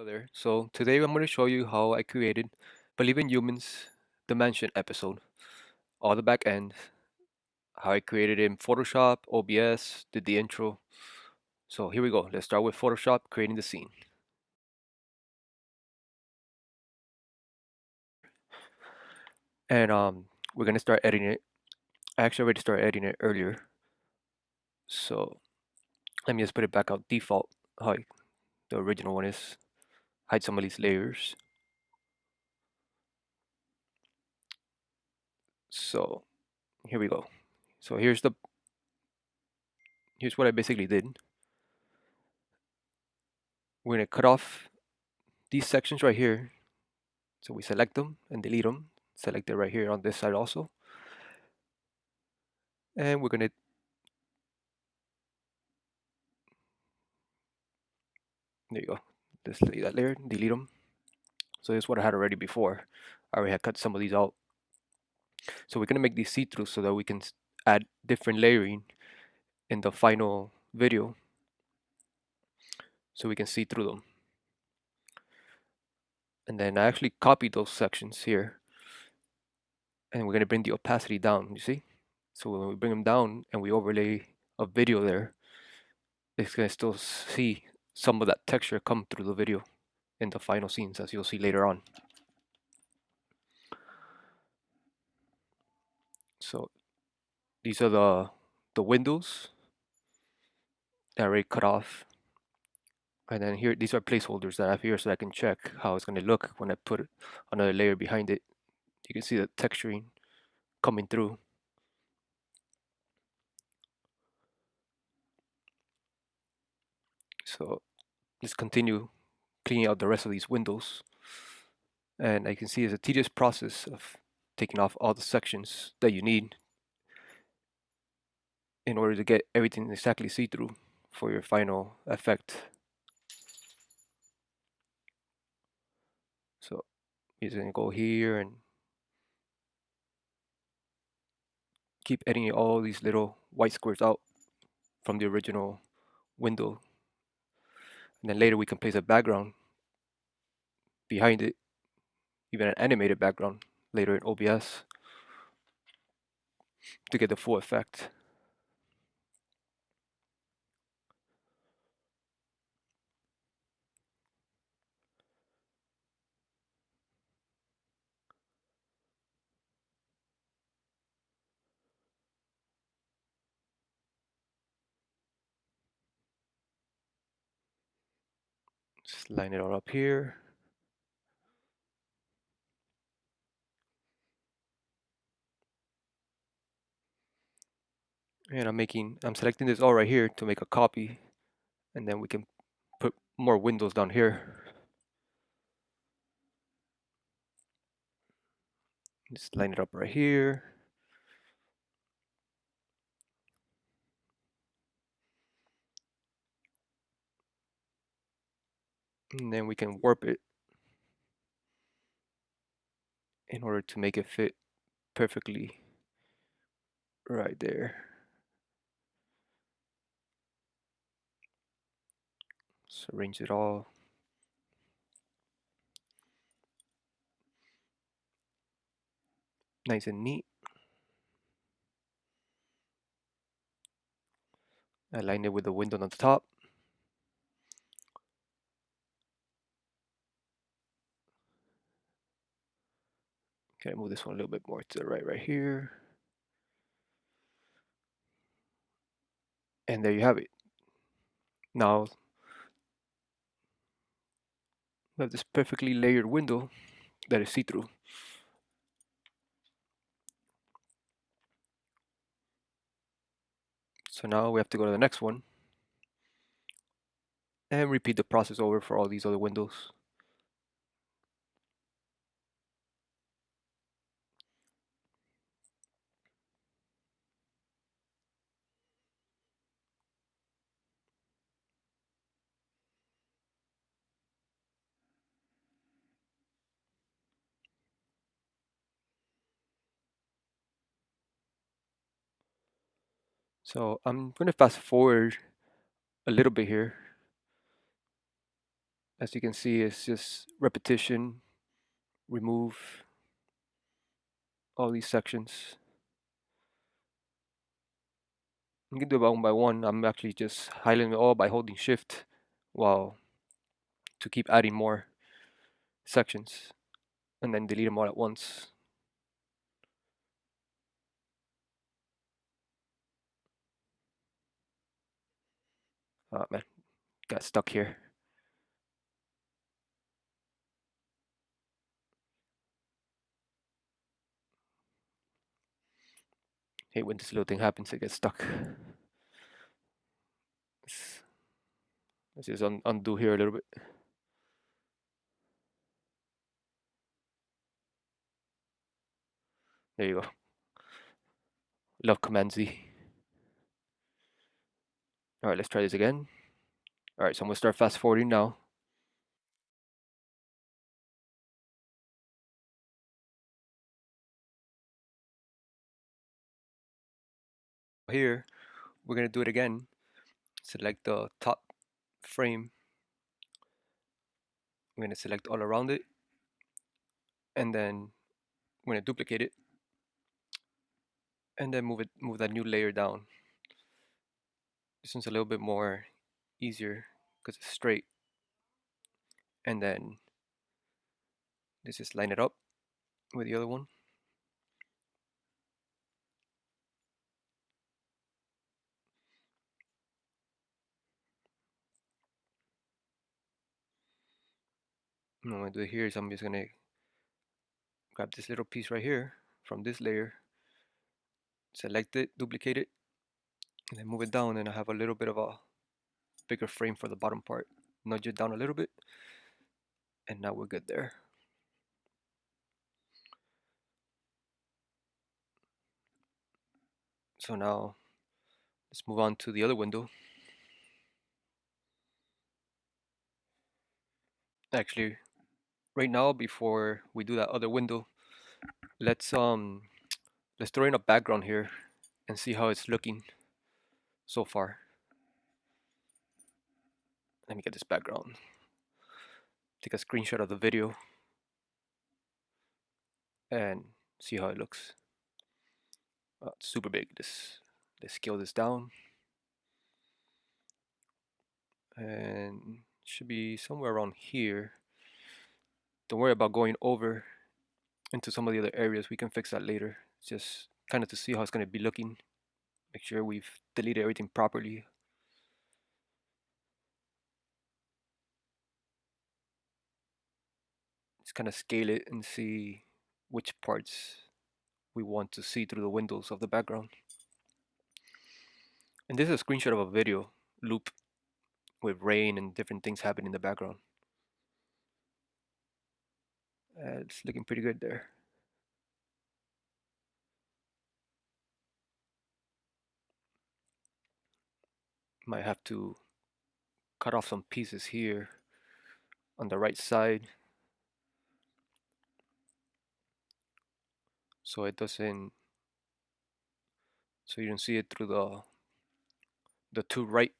there. So today I'm going to show you how I created Believe in Humans The Mansion episode. All the back end, how I created it in Photoshop, OBS, did the intro. So here we go. Let's start with Photoshop, creating the scene. And we're going to start editing it. I actually already started editing it earlier. So let me just put it back out default, how the original one is. Hide some of these layers. So here we go. So here's what I basically did. We're going to cut off these sections right here. So we select them and delete them. Select it right here on this side also. And we're going to, there you go. Just delete that layer, delete them. So this is what I had already before. I already had cut some of these out. So we're going to make these see-through so that we can add different layering in the final video so we can see through them. And then I actually copied those sections here. And we're going to bring the opacity down, you see? So when we bring them down and we overlay a video there, it's going to still see some of that texture come through the video in the final scenes, as you'll see later on. So these are the windows that I already cut off. And then here, these are placeholders that I have here so I can check how it's going to look when I put another layer behind it. You can see the texturing coming through. So let's continue cleaning out the rest of these windows. And I can see it's a tedious process of taking off all the sections that you need in order to get everything exactly see-through for your final effect. So you're going to go here and keep editing all these little white squares out from the original window. And then later we can place a background behind it, even an animated background later in OBS to get the full effect. Just line it all up here. And I'm selecting this all right here to make a copy, and then we can put more windows down here. Just line it up right here. And then we can warp it in order to make it fit perfectly right there. Just arrange it all. Nice and neat. Align it with the window on the top. Okay, move this one a little bit more to the right here. And there you have it. Now we have this perfectly layered window that is see-through. So now we have to go to the next one and repeat the process over for all these other windows. So I'm going to fast forward a little bit here. As you can see, it's just repetition, remove all these sections. You can do it one by one. I'm actually just highlighting it all by holding shift while to keep adding more sections and then delete them all at once. Oh man, got stuck here. Hate when this little thing happens, it gets stuck. Let's just undo here a little bit. There you go. Love Command Z. All right, let's try this again. All right, so I'm gonna start fast forwarding now. Here, we're gonna do it again. Select the top frame. I'm gonna select all around it, and then we're gonna duplicate it, and then move that new layer down. This one's a little bit more easier because it's straight. And then let's just line it up with the other one. And what I'm gonna do here is I'm just gonna grab this little piece right here from this layer, select it, duplicate it, and then move it down, and I have a little bit of a bigger frame for the bottom part. Nudge it down a little bit, and now we're good there. So now let's move on to the other window. Actually, right now, before we do that other window, let's throw in a background here and see how it's looking so far. Let me get this background. Take a screenshot of the video and see how it looks. It's super big. Let's scale this down, and should be somewhere around here. Don't worry about going over into some of the other areas. We can fix that later. It's just kind of to see how it's going to be looking. Make sure we've deleted everything properly. Just kind of scale it and see which parts we want to see through the windows of the background. And this is a screenshot of a video loop with rain and different things happening in the background. It's looking pretty good there. Might have to cut off some pieces here on the right side so it doesn't, so you don't see it through the two right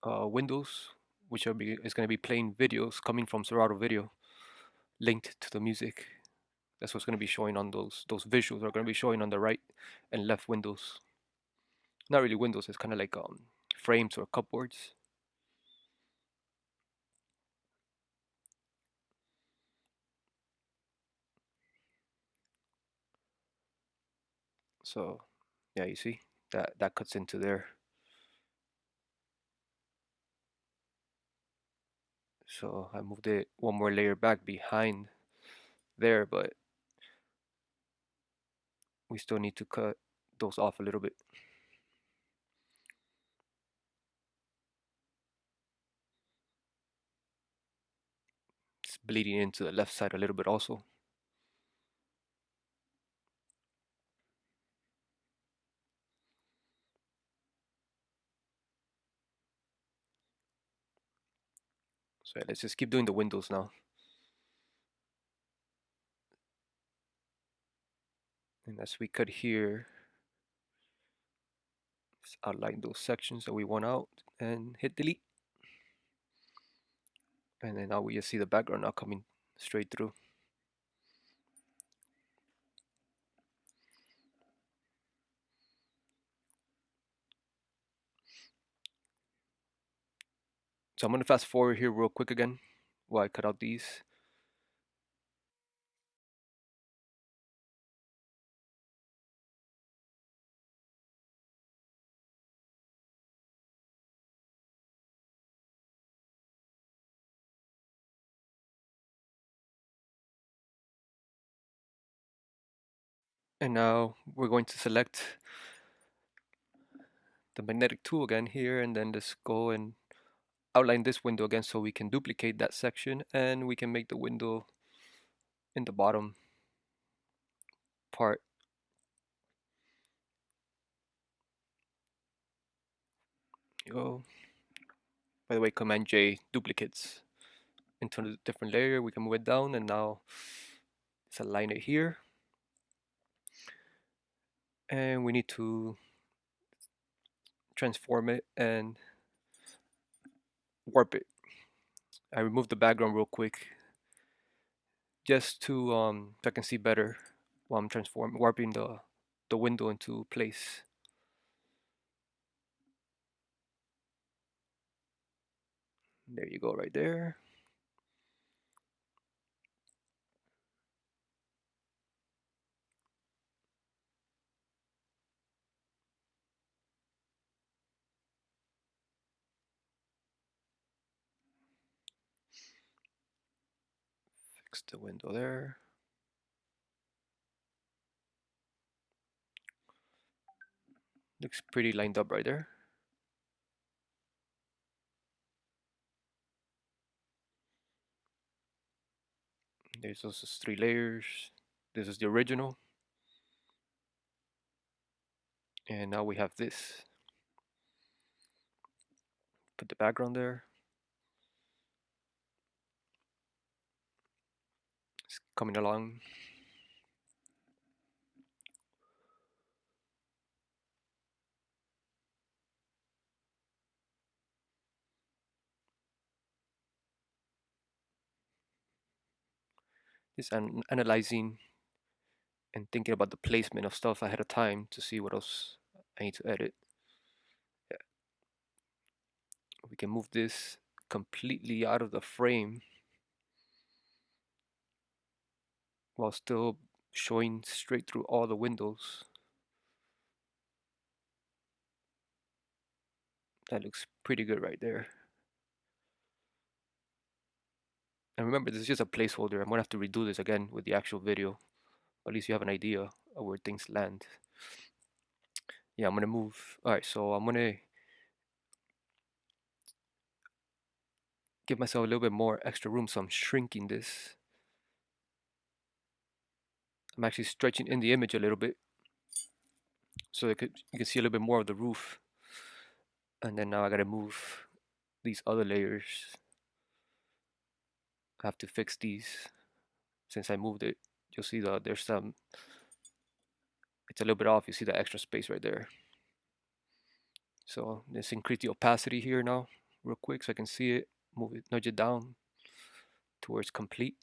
windows, which is going to be playing videos coming from Serato Video linked to the music. That's what's going to be showing on those visuals are going to be showing on the right and left windows. Not really windows, it's kind of like frames or cupboards. So yeah, you see that cuts into there. So I moved it one more layer back behind there, but we still need to cut those off a little bit. It's bleeding into the left side a little bit also. So yeah, let's just keep doing the windows now. And as we cut here, let's outline those sections that we want out and hit delete. And then now we just see the background now coming straight through. So I'm gonna fast forward here real quick again while I cut out these. And now we're going to select the magnetic tool again here, and then just go and outline this window again so we can duplicate that section, and we can make the window in the bottom part. Go. By the way, Command J duplicates into a different layer. We can move it down, and now let's align it here. And we need to transform it and warp it. I removed the background real quick just to so I can see better while I'm warping the window into place. There you go, right there. Fix the window there. Looks pretty lined up right there. There's also 3 layers. This is the original. And now we have this. Put the background there. It's coming along. Just analyzing and thinking about the placement of stuff ahead of time to see what else I need to edit. Yeah. We can move this completely out of the frame while still showing straight through all the windows. That looks pretty good right there. And remember, this is just a placeholder. I'm gonna have to redo this again with the actual video. At least you have an idea of where things land. Yeah, I'm gonna move. All right, so I'm gonna give myself a little bit more extra room, so I'm shrinking this. I'm actually stretching in the image a little bit so you can see a little bit more of the roof. And then now I gotta move these other layers. I have to fix these since I moved it. You'll see there's some, it's a little bit off. You see the extra space right there. So let's increase the opacity here now real quick so I can see it. Move it, nudge it down towards complete.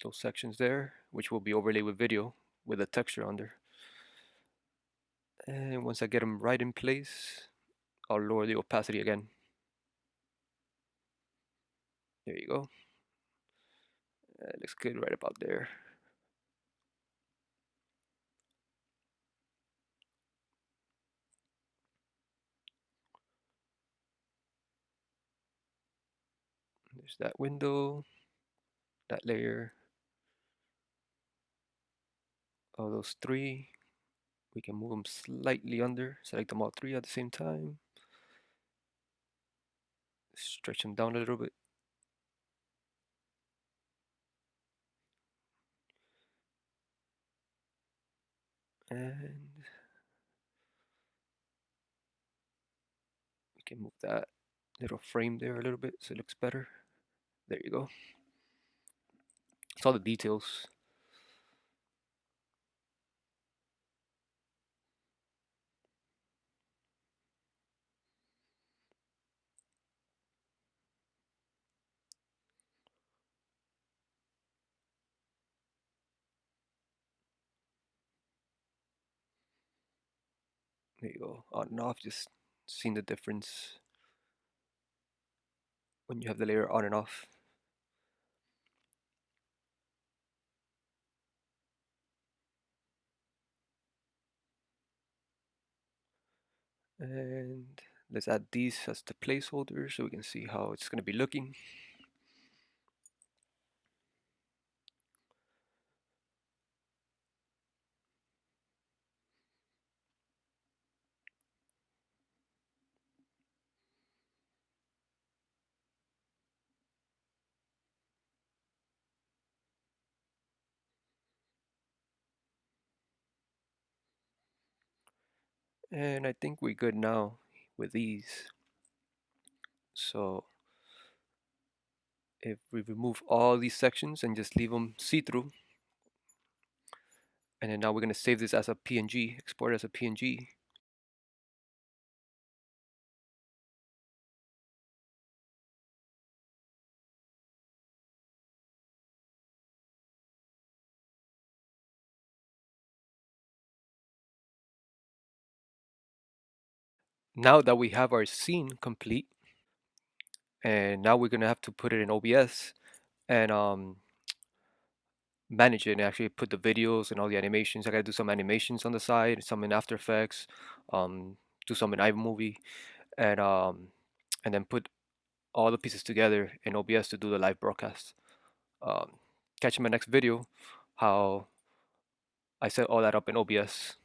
Those sections there, which will be overlaid with video with a texture under. And once I get them right in place, I'll lower the opacity again. There you go. It looks good right about there. There's that window, that layer. Of those 3, we can move them slightly under, select them all 3 at the same time. Stretch them down a little bit. And we can move that little frame there a little bit so it looks better. There you go. It's all the details. There you go, on and off, just seeing the difference when you have the layer on and off. And let's add these as the placeholder so we can see how it's going to be looking. And I think we're good now with these. So if we remove all these sections and just leave them see-through, and then now we're going to save this as a PNG, export it as a PNG. Now that we have our scene complete, and now we're going to have to put it in OBS and manage it and actually put the videos and all the animations. I got to do some animations on the side, some in After Effects, do some in iMovie, and then put all the pieces together in OBS to do the live broadcast. Um, Catch in my next video how I set all that up in OBS.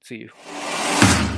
See you.